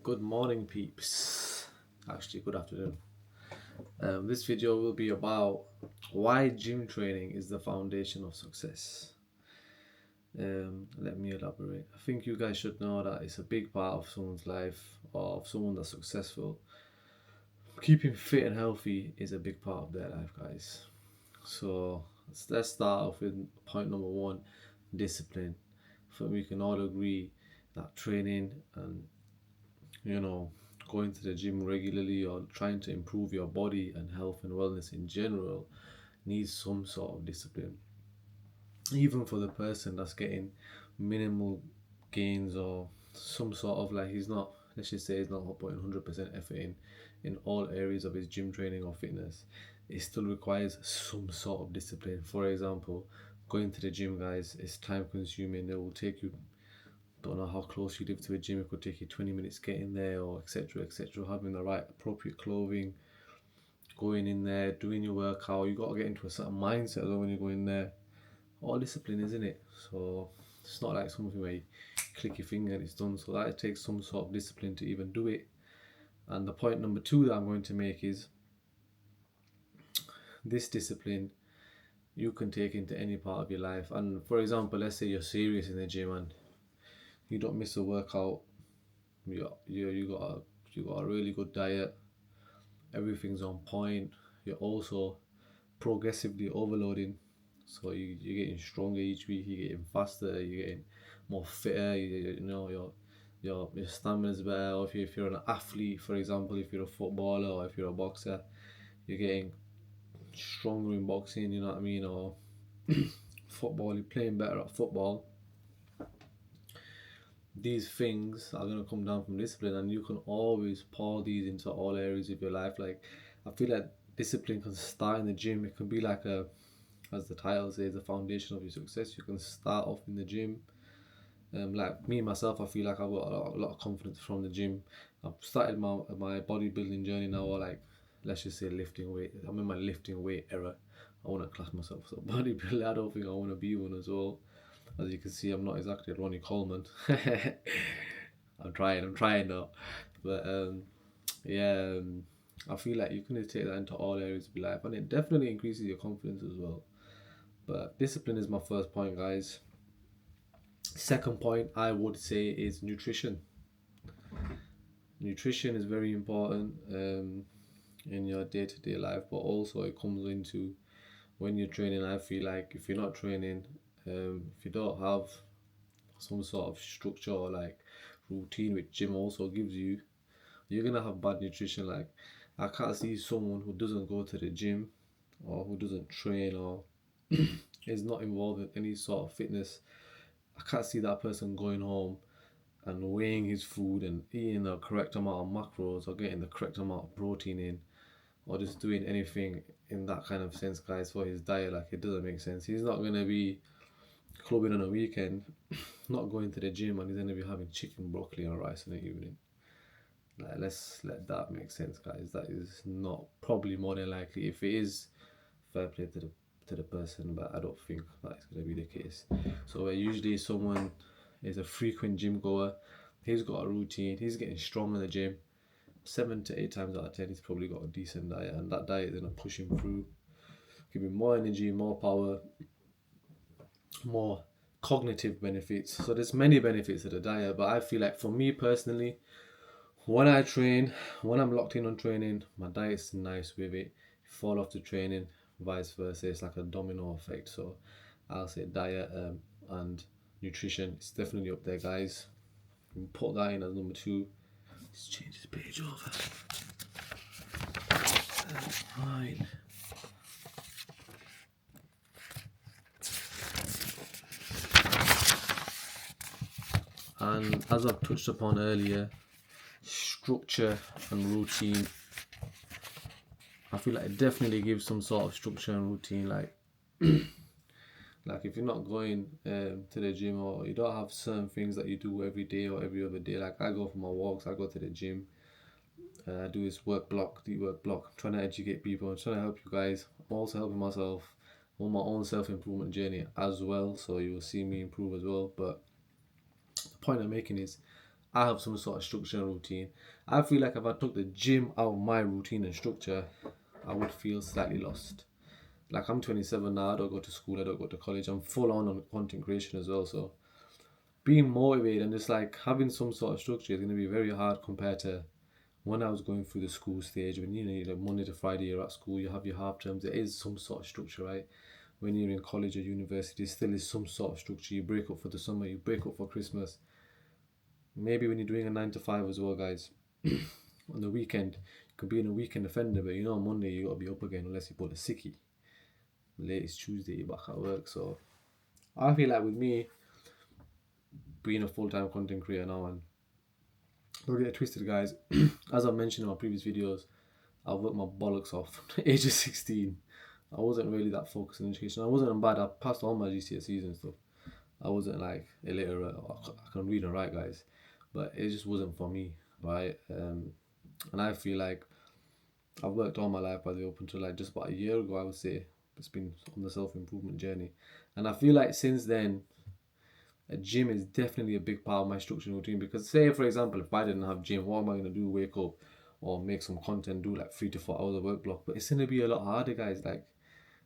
Good morning, peeps. Actually, good afternoon. This video will be about why gym training is the foundation of success. Let me elaborate. I think you guys should know that it's a big part of someone's life or of someone that's successful. Keeping fit and healthy is a big part of their life, guys. So let's start off with point number one: discipline. I think we can all agree that training and you know, going to the gym regularly or trying to improve your body and health and wellness in general needs some sort of discipline. Even for the person that's getting minimal gains or some sort of like he's not, let's just say he's not putting 100% effort in all areas of his gym training or fitness, it still requires some sort of discipline. For example, going to the gym, guys, is time consuming. It will take you, don't know how close you live to a gym, it could take you 20 minutes getting there, or etc. etc. Having the right appropriate clothing, going in there, doing your workout, you got to get into a certain mindset though when you go in there. All discipline, isn't it? So it's not like something where you click your finger and it's done. So that it takes some sort of discipline to even do it. And the point number two that I'm going to make is this discipline you can take into any part of your life. And for example, let's say you're serious in the gym and you don't miss a workout. You got a really good diet. Everything's on point. You're also progressively overloading, so you're getting stronger each week. You're getting faster. You're getting more fitter. Your stamina's better. Or if you're an athlete, for example, if you're a footballer or if you're a boxer, you're getting stronger in boxing. You know what I mean? Or football, you're playing better at football. These things are going to come down from discipline, and you can always pour these into all areas of your life. Like, I feel like discipline can start in the gym. It can be like a, as the title says, the foundation of your success. You can start off in the gym. Like me myself, I feel like I've got a lot of confidence from the gym. I've started my bodybuilding journey now, or like, let's just say lifting weight. I'm in my lifting weight era. I want to class myself as a bodybuilder. I don't think I want to be one as well. As you can see, I'm not exactly Ronnie Coleman. I'm trying though. But yeah, I feel like you can take that into all areas of your life, and it definitely increases your confidence as well. But discipline is my first point, guys. Second point I would say is nutrition. Nutrition is very important in your day to day life, but also it comes into when you're training. I feel like if you're not training, if you don't have some sort of structure or like routine which gym also gives you, you're gonna have bad nutrition. Like, I can't see someone who doesn't go to the gym or who doesn't train or is not involved in any sort of fitness. I can't see that person going home and weighing his food and eating the correct amount of macros or getting the correct amount of protein in, or just doing anything in that kind of sense, guys, for his diet. Like, it doesn't make sense. He's not gonna be clubbing on a weekend, not going to the gym, and he's gonna be having chicken, broccoli, and rice in the evening. Like, let's let that make sense, guys. That is not probably more than likely. If it is, fair play to the person, but I don't think that is gonna be the case. So usually someone is a frequent gym goer. He's got a routine. He's getting strong in the gym. 7 to 8 times out of 10, he's probably got a decent diet, and that diet is gonna push him through, give him more energy, more power, more cognitive benefits. So there's many benefits to the diet, but I feel like for me personally, when I train, when I'm locked in on training, my diet's nice with it. Fall off the training, vice versa. It's like a domino effect. So I'll say diet and nutrition is definitely up there, guys. We put that in as number two. Let's change this page over. Right. And as I've touched upon earlier, structure and routine. I feel like it definitely gives some sort of structure and routine. Like if you're not going to the gym, or you don't have certain things that you do every day or every other day. Like, I go for my walks, I go to the gym, I do this work block, deep work block. I'm trying to educate people, I'm trying to help you guys. I'm also helping myself on my own self improvement journey as well. So you will see me improve as well. But the point I'm making is, I have some sort of structure and routine. I feel like if I took the gym out of my routine and structure, I would feel slightly lost. Like I'm 27 now, I don't go to school, I don't go to college. I'm full on content creation as well. So being motivated and just like having some sort of structure is going to be very hard compared to when I was going through the school stage. When you know, like Monday to Friday, you're at school, you have your half terms. There is some sort of structure, right? When you're in college or university, still is some sort of structure. You break up for the summer, you break up for Christmas. Maybe when you're doing a 9 to 5 as well, guys. On the weekend, you could be in a weekend offender, but you know on Monday you gotta be up again unless you pull a sickie. Latest Tuesday you're back at work. So I feel like with me being a full-time content creator now, and don't get it twisted, guys. As I mentioned in my previous videos, I worked my bollocks off from the age of 16. I wasn't really that focused on education. I wasn't bad. I passed all my GCSEs and stuff. I wasn't like illiterate. I can read and write, guys, but it just wasn't for me, right? And I feel like I've worked all my life, by the way, up until like just about a year ago, I would say. It's been on the self-improvement journey. And I feel like since then, a gym is definitely a big part of my structural routine. Because say, for example, if I didn't have gym, what am I going to do? Wake up or make some content, do like 3 to 4 hours of work block. But it's going to be a lot harder, guys. Like,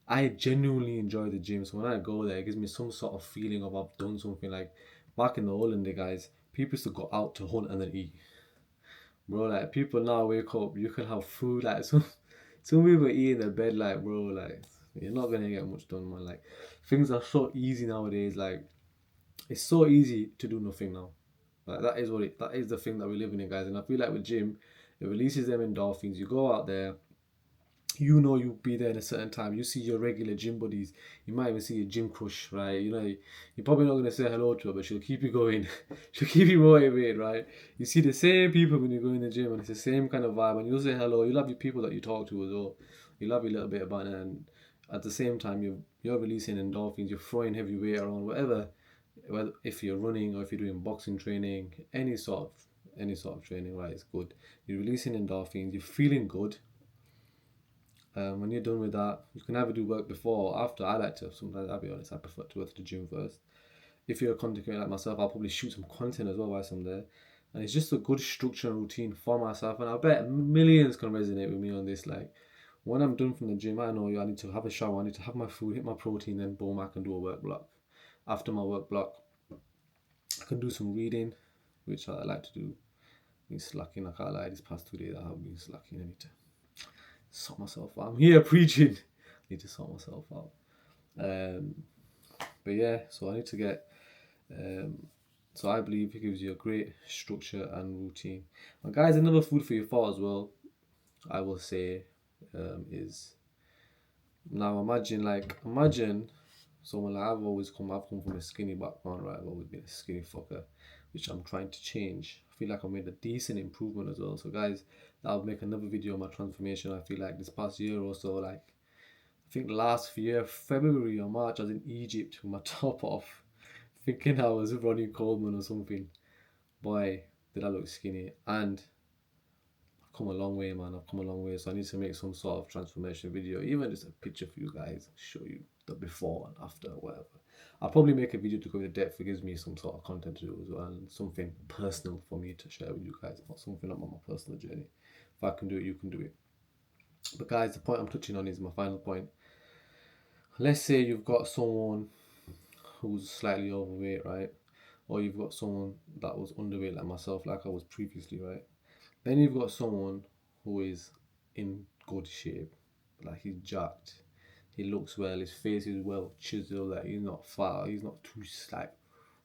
I genuinely enjoy the gym. So when I go there, it gives me some sort of feeling of I've done something. Like back in the olden day, guys, people used to go out to hunt and then eat. Bro, like people now wake up, you can have food. Like some people eat in their bed. Like bro, like you're not gonna get much done, man. Like things are so easy nowadays. Like it's so easy to do nothing now. Like that is the thing that we're living in, guys. And I feel like with gym, it releases them endorphins. You go out there, you know you'll be there at a certain time. You see your regular gym buddies. You might even see your gym crush, right? You know, you're probably not gonna say hello to her, but she'll keep you going. She'll keep you motivated, right? You see the same people when you go in the gym, and it's the same kind of vibe. And you'll say hello. You'll have your people that you talk to as well. You'll have your little bit about it, and at the same time, you're releasing endorphins. You're throwing heavy weight around, whatever. Well, if you're running or if you're doing boxing training, any sort of training, right? It's good. You're releasing endorphins. You're feeling good. When you're done with that, you can either do work before or after. I like to, sometimes, I'll be honest, I prefer to go to the gym first. If you're a content creator like myself, I'll probably shoot some content as well whilst I'm there. And it's just a good structure and routine for myself. And I bet millions can resonate with me on this. Like, when I'm done from the gym, I know I need to have a shower, I need to have my food, hit my protein, then boom, I can do a work block. After my work block, I can do some reading, which I like to do. Been slacking, I can't lie, these past 2 days I have been slacking. I need to sort myself out. I'm here preaching. I need to sort myself out. But yeah, so I need to get. So I believe it gives you a great structure and routine. And guys, another food for your thought as well, I will say, is now imagine someone like I've come from a skinny background, right? I've always been a skinny fucker, which I'm trying to change. I feel like I made a decent improvement as well. So guys, I'll make another video on my transformation. I feel like this past year or so, like I think last year, February or March, I was in Egypt with my top off, thinking I was Ronnie Coleman or something. Boy, did I look skinny. And I've come a long way, man. I've come a long way. So I need to make some sort of transformation video, even just a picture for you guys, show you the before and after, whatever. I'll probably make a video to go into depth. It gives me some sort of content to do as well, and something personal for me to share with you guys, not something about my personal journey. If I can do it, you can do it. But guys, the point I'm touching on is my final point. Let's say you've got someone who's slightly overweight, right? Or you've got someone that was underweight like myself, like I was previously, right? Then you've got someone who is in good shape, like he's jacked, he looks well, his face is well chiseled, like he's not fat, he's not too like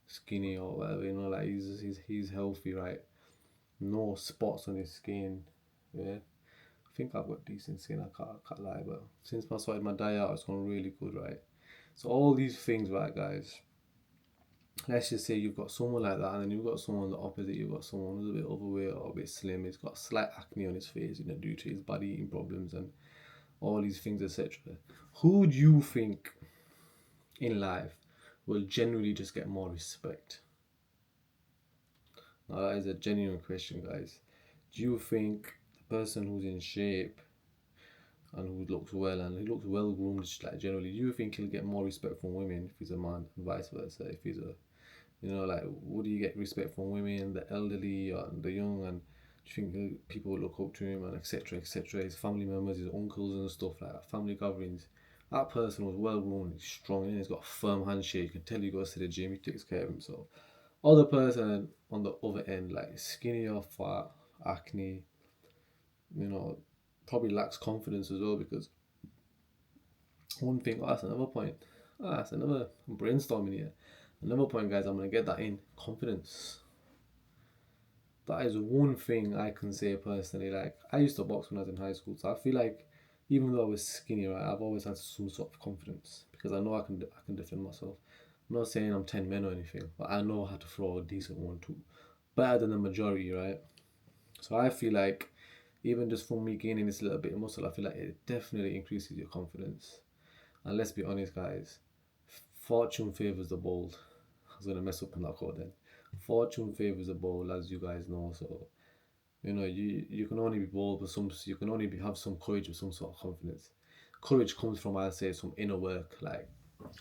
skinny or whatever, you know, like he's healthy, right? No spots on his skin, yeah. I think I've got decent skin, I can't lie, but since I started my diet out, it's gone really good, right? So all these things, right, guys, let's just say you've got someone like that, and then you've got someone the opposite. You've got someone who's a bit overweight or a bit slim. He's got slight acne on his face, you know, due to his body eating problems and all these things, etc. Who do you think in life will generally just get more respect? Now that is a genuine question, guys. Do you think the person who's in shape and who looks well and he looks well groomed, like generally, do you think he'll get more respect from women if he's a man, and vice versa if he's a You know, like, would he get respect from women, the elderly, and the young, and do you think people will look up to him, and etc. etc. His family members, his uncles and stuff like that, family gatherings. That person was well grown, he's strong, and he's got a firm handshake. You can tell he goes to the gym, he takes care of himself. Other person on the other end, like skinny or fat, acne, you know, probably lacks confidence as well because one thing, oh, that's another point. Oh, that's another, I'm brainstorming here. Another point, guys, I'm going to get that in confidence. That is one thing I can say personally. Like, I used to box when I was in high school, so I feel like even though I was skinny, right, I've always had some sort of confidence because I know I can defend myself. I'm not saying I'm 10 men or anything, but I know how to throw a decent one too. Better than the majority, right? So I feel like even just from me gaining this little bit of muscle, I feel like it definitely increases your confidence. And let's be honest, guys, fortune favors the bold. I was gonna mess up on that quote then. Fortune favors the bold, as you guys know. So you know, you can only be bold with some. You can only have some courage with some sort of confidence. Courage comes from, I say, some inner work, like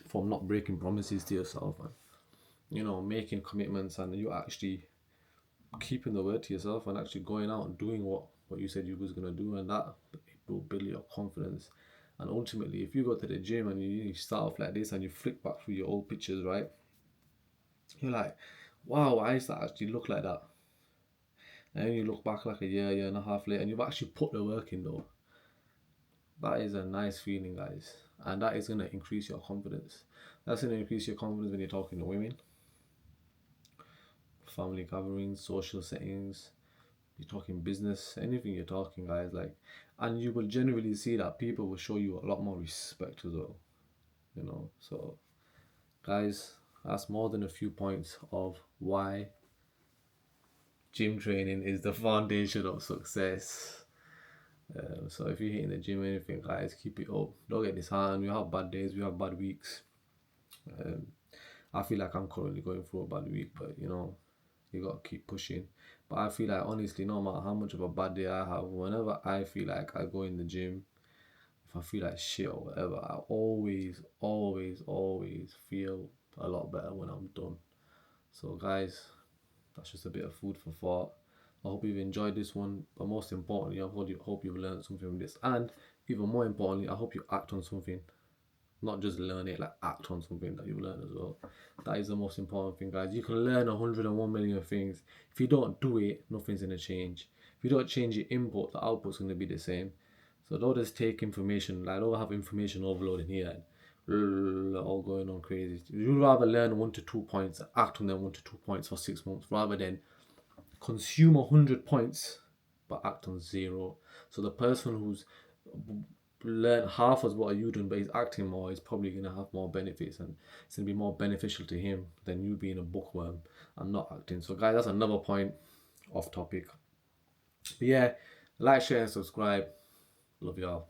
from not breaking promises to yourself and you know making commitments, and you actually keeping the word to yourself and actually going out and doing what you said you was gonna do, and that will build your confidence. And ultimately, if you go to the gym and you start off like this and you flick back through your old pictures, right? You're like, wow, I used to actually look like that. And then you look back like a year and a half later, and you've actually put the work in though. That is a nice feeling, guys, and that is gonna increase your confidence. That's gonna increase your confidence when you're talking to women, family gatherings, social settings, you're talking business, anything you're talking, guys, like, and you will generally see that people will show you a lot more respect as well, you know. So, guys, that's more than a few points of why gym training is the foundation of success. So if you're hitting the gym or anything, guys, keep it up. Don't get disheartened. We have bad days, we have bad weeks. Um, I feel like I'm currently going through a bad week, but you know, you gotta keep pushing. But I feel like honestly, no matter how much of a bad day I have, whenever I feel like I go in the gym, if I feel like shit or whatever, I always feel a lot better when I'm done. So guys, that's just a bit of food for thought. I hope you've enjoyed this one, but most importantly, hope you've learned something from this. And even more importantly, I hope you act on something. Not just learn it, like act on something that you learn as well. That is the most important thing, guys. You can learn 101 million things. If you don't do it, nothing's gonna change. If you don't change your input, the output's gonna be the same. So don't just take information, like don't have information overload in here and all going on crazy. You'd rather learn 1 to 2 points, act on them 1 to 2 points for 6 months, rather than consume 100 points but act on zero. So the person who's learned half as what you doing but he's acting more is probably gonna have more benefits, and it's gonna be more beneficial to him than you being a bookworm and not acting. So guys, that's another point off topic. But yeah, like, share and subscribe. Love y'all.